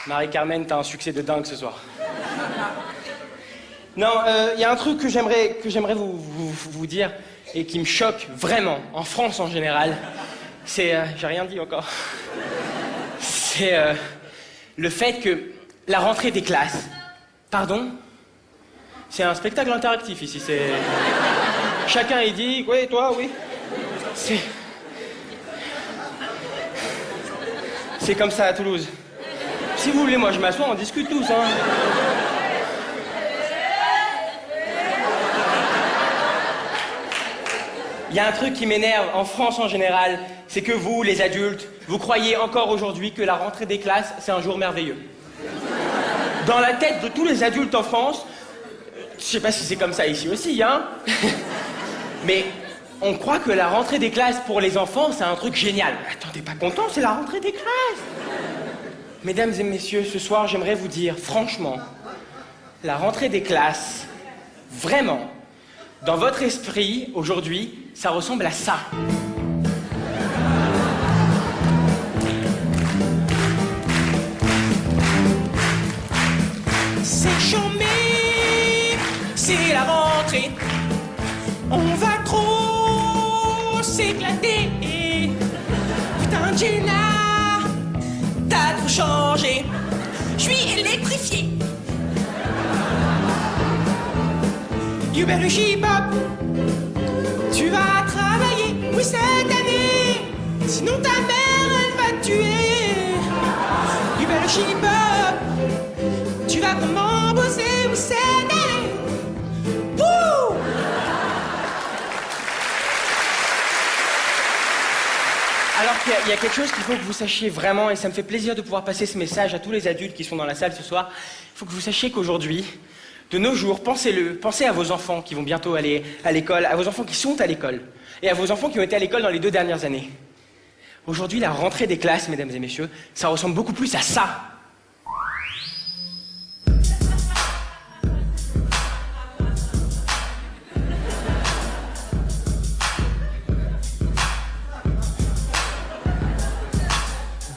Marie-Carmen, t'as un succès de dingue ce soir. Non, il y a un truc que j'aimerais vous dire et qui me choque vraiment, en France en général. C'est... j'ai rien dit encore. C'est le fait que la rentrée des classes... Pardon? C'est un spectacle interactif ici, c'est... Chacun y dit, oui, toi, oui. C'est comme ça à Toulouse. Si vous voulez, moi je m'assois, on discute tous, hein. Il y a un truc qui m'énerve en France en général, c'est que vous, les adultes, vous croyez encore aujourd'hui que la rentrée des classes, c'est un jour merveilleux. Dans la tête de tous les adultes en France, je sais pas si c'est comme ça ici aussi, hein, mais on croit que la rentrée des classes pour les enfants, c'est un truc génial. Attends, t'es pas content, c'est la rentrée des classes. Mesdames et messieurs, ce soir, j'aimerais vous dire, franchement, la rentrée des classes, vraiment, dans votre esprit, aujourd'hui, ça ressemble à ça. C'est chômé, c'est la rentrée. On va trop s'éclater. Putain, Jenna, t'as trop changé. Je suis électrifié. You better keep up. Tu vas travailler, oui, cette année. Sinon ta mère, elle va te tuer. You better keep up. Tu vas comment bosser, oui, cette année. Wouh! Alors qu'il y a quelque chose qu'il faut que vous sachiez vraiment, et ça me fait plaisir de pouvoir passer ce message à tous les adultes qui sont dans la salle ce soir. Il faut que vous sachiez qu'aujourd'hui, de nos jours, pensez-le, pensez à vos enfants qui vont bientôt aller à l'école, à vos enfants qui sont à l'école, et à vos enfants qui ont été à l'école dans les 2 dernières années. Aujourd'hui, la rentrée des classes, mesdames et messieurs, ça ressemble beaucoup plus à ça.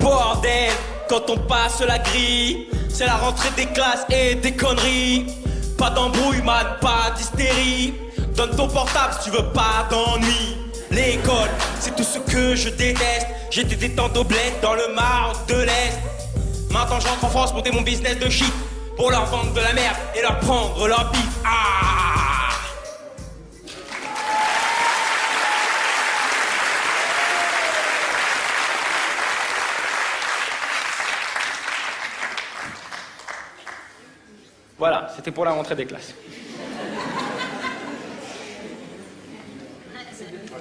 Bordel, quand on passe la grille, c'est la rentrée des classes et des conneries. Pas d'embrouille, man, pas d'hystérie. Donne ton portable si tu veux pas d'ennui. L'école, c'est tout ce que je déteste. J'étais détente au bled dans le Maroc de l'Est. Maintenant je rentre en France, monter mon business de shit. Pour leur vendre de la merde et leur prendre leur bite. Ah! Voilà, c'était pour la rentrée des classes.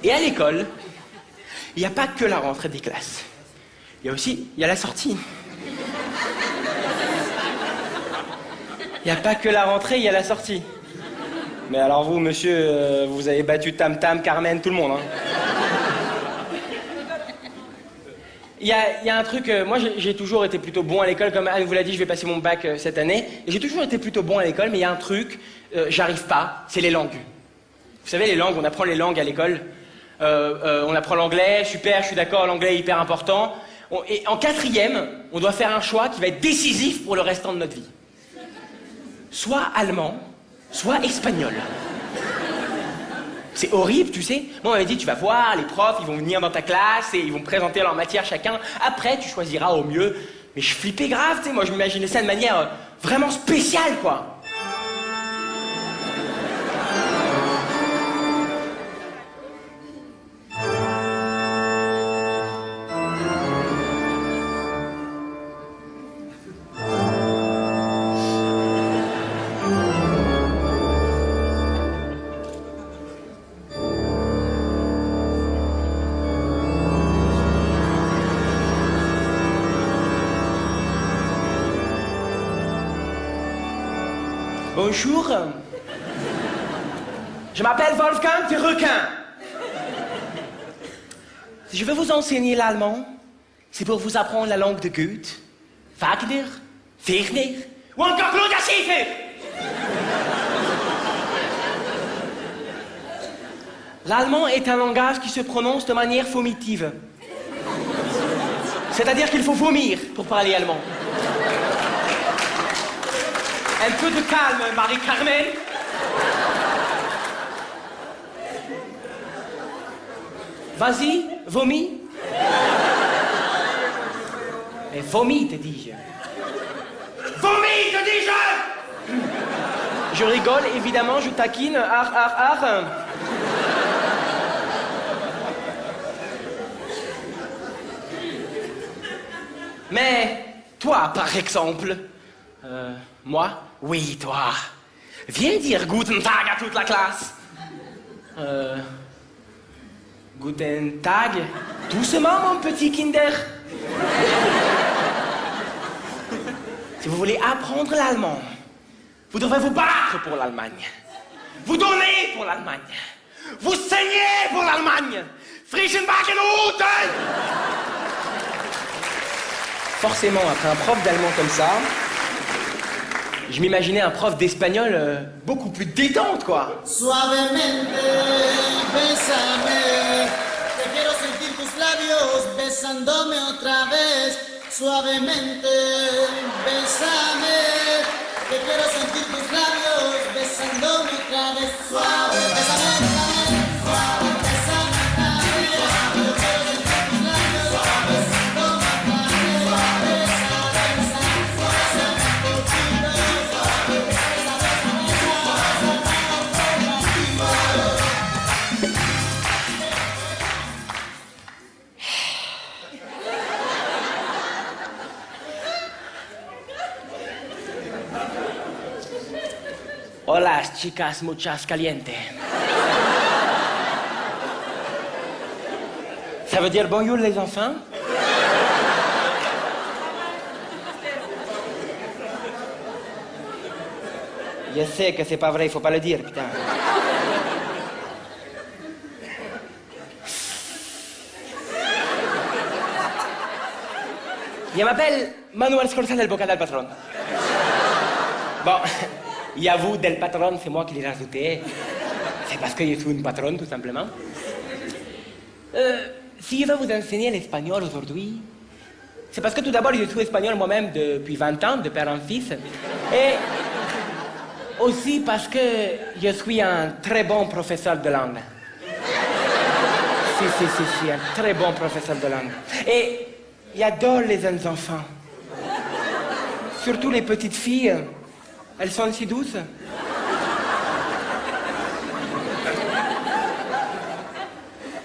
Et à l'école, il n'y a pas que la rentrée des classes. Il y a aussi, il y a la sortie. Il n'y a pas que la rentrée, il y a la sortie. Mais alors vous, monsieur, vous avez battu Tam Tam, Carmen, tout le monde, hein. Il y a un truc, moi j'ai toujours été plutôt bon à l'école, comme Anne vous l'a dit, je vais passer mon bac cette année, et j'ai toujours été plutôt bon à l'école, mais il y a un truc, j'arrive pas, c'est les langues. Vous savez, les langues, on apprend les langues à l'école, on apprend l'anglais, super, je suis d'accord, l'anglais est hyper important, et en 4e, on doit faire un choix qui va être décisif pour le restant de notre vie. Soit allemand, soit espagnol. C'est horrible, tu sais. Moi, on m'avait dit, tu vas voir, les profs, ils vont venir dans ta classe et ils vont présenter leur matière chacun. Après, tu choisiras au mieux. Mais je flippais grave, tu sais. Moi, je m'imaginais ça de manière vraiment spéciale, quoi. Bonjour. Je m'appelle Wolfgang de Requin. Si je veux vous enseigner l'allemand, c'est pour vous apprendre la langue de Goethe, Wagner, Werner ou encore Claude Schiffer. L'allemand est un langage qui se prononce de manière vomitive. C'est-à-dire qu'il faut vomir pour parler allemand. Un peu de calme, Marie-Carmen. Vas-y, vomis. Et vomis, te dis-je. Vomis, te dis-je. Je rigole, évidemment, je taquine. Ar. Mais toi, par exemple... moi? Oui, toi. Viens dire Guten Tag à toute la classe. Guten Tag. Doucement, mon petit Kinder. Si vous voulez apprendre l'allemand, vous devrez vous battre pour l'Allemagne. Vous donner pour l'Allemagne. Vous saignez pour l'Allemagne. Frischenbachenhuten. Forcément, après un prof d'allemand comme ça, je m'imaginais un prof d'espagnol beaucoup plus détente, quoi. Suavemente, bésame, te quiero sentir tus labios besándome otra vez. Suavemente, bésame, te quiero sentir tus labios besándome otra vez. Suave, bésame, bésame, suave, bésame otra vez. Suave, quiero sentir tus labios besándome otra vez. Suave, besa, besa, bésame poquito. Suave, besa, besa, Hola, chicas muchas caliente. Ça veut dire bonjour les enfants? Je sais que c'est pas vrai, il faut pas le dire, putain. Je m'appelle Manuel Scorsese del Boca del Patron. Bon, il avoue del patron, c'est moi qui l'ai rajouté. C'est parce que je suis une patronne, tout simplement. Si je veux vous enseigner l'espagnol aujourd'hui, c'est parce que tout d'abord, je suis espagnol moi-même depuis 20 ans, de père en fils. Et aussi parce que je suis un très bon professeur de langue. Si, un très bon professeur de langue. Et j'adore les jeunes enfants. Surtout les petites filles. Elles sont si douces.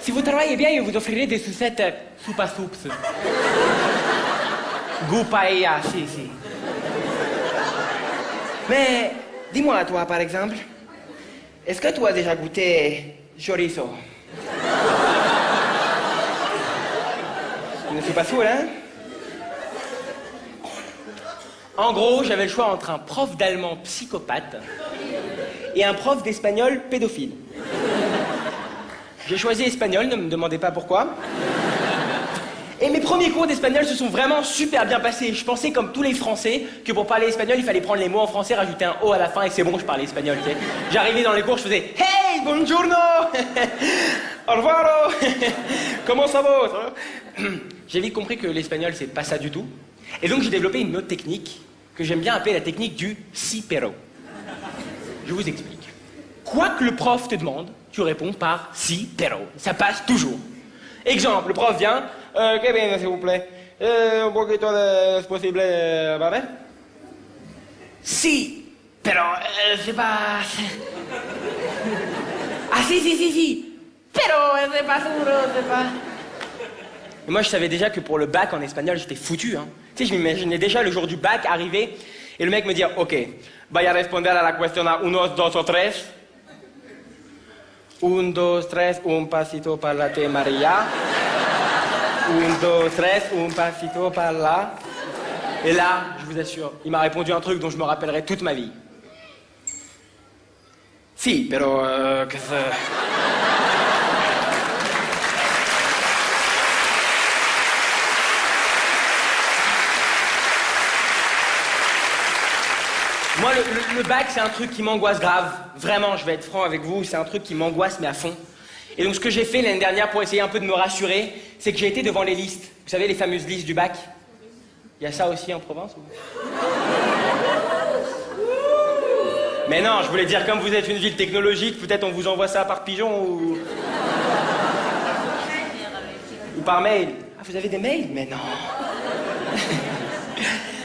Si vous travaillez bien, je vous offrirai des sucettes soupa soups. Goût paella, si. Mais, dis-moi, toi, par exemple, est-ce que tu as déjà goûté chorizo? Je ne suis pas sourd, hein? En gros, j'avais le choix entre un prof d'allemand psychopathe et un prof d'espagnol pédophile. J'ai choisi espagnol, ne me demandez pas pourquoi. Et mes premiers cours d'espagnol se sont vraiment super bien passés. Je pensais, comme tous les Français, que pour parler espagnol, il fallait prendre les mots en français, rajouter un O à la fin et c'est bon, je parlais espagnol, tu sais. J'arrivais dans les cours, je faisais « Hey, buongiorno. Au revoir. Comment ça va? » J'ai vite compris que l'espagnol, c'est pas ça du tout. Et donc, j'ai développé une autre technique que j'aime bien appeler la technique du si pero. Je vous explique. Quoi que le prof te demande, tu réponds par si pero. Ça passe toujours. Exemple, le prof vient, que viene, s'il vous plaît? Un poquito de, es posible, ¿vale? Si, pero, c'est pas... Ah, si. Pero, c'est pas seguro, c'est pas... Et moi, je savais déjà que pour le bac en espagnol, j'étais foutu, hein. Tu sais, je m'imaginais déjà le jour du bac arriver et le mec me dire, OK, vaya a responder a la cuestión a 1, 2 o 3. 1, 2, 3, un pasito par la te Maria. 1, 2, 3, un pasito par là. Et là, je vous assure, il m'a répondu un truc dont je me rappellerai toute ma vie. Si, pero, que ça... Moi, le bac, c'est un truc qui m'angoisse grave. Vraiment, je vais être franc avec vous, c'est un truc qui m'angoisse, mais à fond. Et donc, ce que j'ai fait l'année dernière pour essayer un peu de me rassurer, c'est que j'ai été devant les listes. Vous savez, les fameuses listes du bac. Il y a ça aussi en province ou... Mais non, je voulais dire, comme vous êtes une ville technologique, peut-être on vous envoie ça par pigeon ou... ou par mail. Ah, vous avez des mails? Mais non.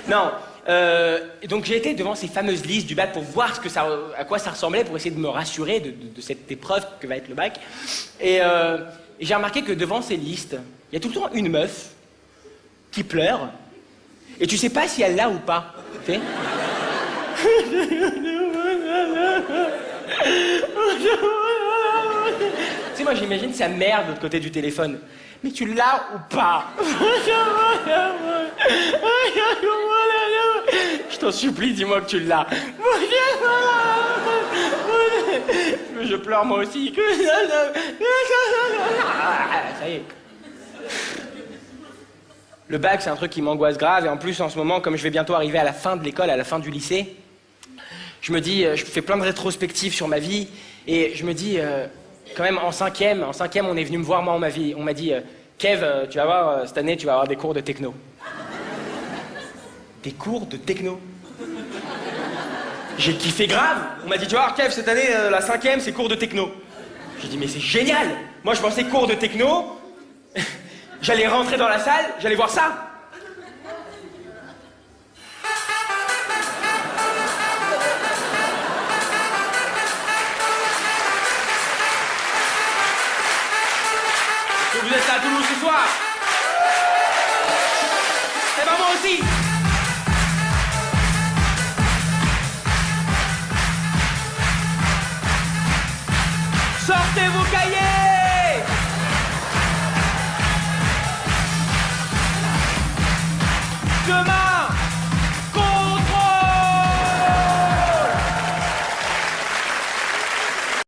Non. Donc j'ai été devant ces fameuses listes du bac pour voir à quoi ça ressemblait, pour essayer de me rassurer de cette épreuve que va être le bac. Et j'ai remarqué que devant ces listes, il y a tout le temps une meuf qui pleure, et tu sais pas si elle l'a ou pas. Tu sais? Tu sais, moi j'imagine sa mère de l'autre côté du téléphone. Mais tu l'as ou pas? Je t'en supplie, dis-moi que tu l'as. Je pleure moi aussi. Ça y est. Le bac, c'est un truc qui m'angoisse grave. Et en plus, en ce moment, comme je vais bientôt arriver à la fin de l'école, à la fin du lycée, je me dis, je fais plein de rétrospectives sur ma vie. Et je me dis, quand même, en cinquième, on est venu me voir, moi, on m'a dit, Kev, tu vas voir, cette année, tu vas avoir des cours de techno. Des cours de techno? J'ai kiffé grave. On m'a dit, tu vas voir, Kev, cette année, la cinquième, c'est cours de techno. J'ai dit, mais c'est génial. Moi, je pensais cours de techno. J'allais rentrer dans la salle, j'allais voir ça. Est-ce que vous êtes là à Toulouse ce soir? Eh ben moi aussi. Sortez vos cahiers. Demain